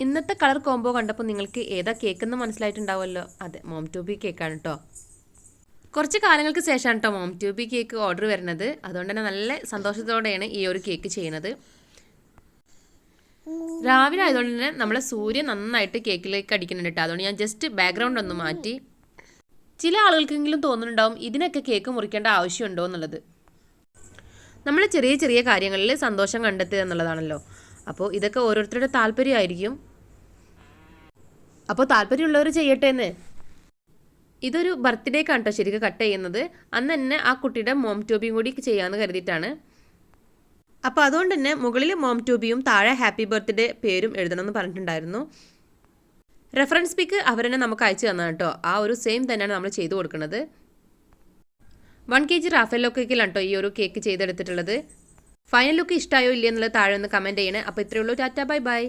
ഇന്നത്തെ colour combo കണ്ടപ്പോൾ നിങ്ങൾക്ക് ഏതാ കേക്കെന്ന് മനസ്സിലായിട്ടുണ്ടാവുമല്ലോ. അതെ, മോം ടു ബി കേക്കാണ് കേട്ടോ. കുറച്ച് കാലങ്ങൾക്ക് ശേഷമാണ് കേട്ടോ mom to be cake order വരുന്നത്. അതുകൊണ്ട് തന്നെ നല്ല സന്തോഷത്തോടെയാണ് ഈ ഒരു കേക്ക് ചെയ്യുന്നത്. രാവിലെ ആയതുകൊണ്ട് തന്നെ നമ്മളെ സൂര്യൻ നന്നായിട്ട് കേക്കിലേക്ക് അടിക്കുന്നുണ്ട് കേട്ടോ. അതുകൊണ്ട് ഞാൻ ജസ്റ്റ് ബാക്ക്ഗ്രൗണ്ട് ഒന്ന് മാറ്റി. ചില ആളുകൾക്കെങ്കിലും തോന്നുന്നുണ്ടാവും ഇതിനൊക്കെ കേക്ക് മുറിക്കേണ്ട ആവശ്യമുണ്ടോ എന്നുള്ളത്. നമ്മൾ ചെറിയ ചെറിയ കാര്യങ്ങളിൽ സന്തോഷം കണ്ടെത്തുക എന്നുള്ളതാണല്ലോ. അപ്പോൾ ഇതൊക്കെ ഓരോരുത്തരുടെ താല്പര്യമായിരിക്കും. അപ്പോൾ താല്പര്യമുള്ളവർ ചെയ്യട്ടെ എന്ന്. ഇതൊരു ബർത്ത്ഡേക്കാണ് കേട്ടോ ശരിക്കും കട്ട് ചെയ്യുന്നത്. അന്ന് തന്നെ ആ കുട്ടിയുടെ മോം ട്യൂബിയും കൂടി ചെയ്യാമെന്ന് കരുതിയിട്ടാണ്. അപ്പോൾ അതുകൊണ്ട് തന്നെ മുകളിൽ മോം ട്യൂബിയും താഴെ ഹാപ്പി ബർത്ത്ഡേ പേരും എഴുതണമെന്ന് പറഞ്ഞിട്ടുണ്ടായിരുന്നു. റെഫറൻസ് പിക്ക് അവർ തന്നെ നമുക്ക് അയച്ചു തന്നാണ് കേട്ടോ. ആ ഒരു സെയിം തന്നെയാണ് നമ്മൾ ചെയ്തു കൊടുക്കുന്നത്. 1 kg റാഫേലോ കേക്കിലാണ് കേട്ടോ ഈ ഒരു കേക്ക് ചെയ്തെടുത്തിട്ടുള്ളത്. ഫൈനൽ ലുക്ക് ഇഷ്ടമായോ ഇല്ലയെന്നുള്ളത് താഴെ ഒന്ന് കമൻറ്റ് ചെയ്യണേ. അപ്പോൾ ഇത്രയേ ഉള്ളൂ. Tata bye bye.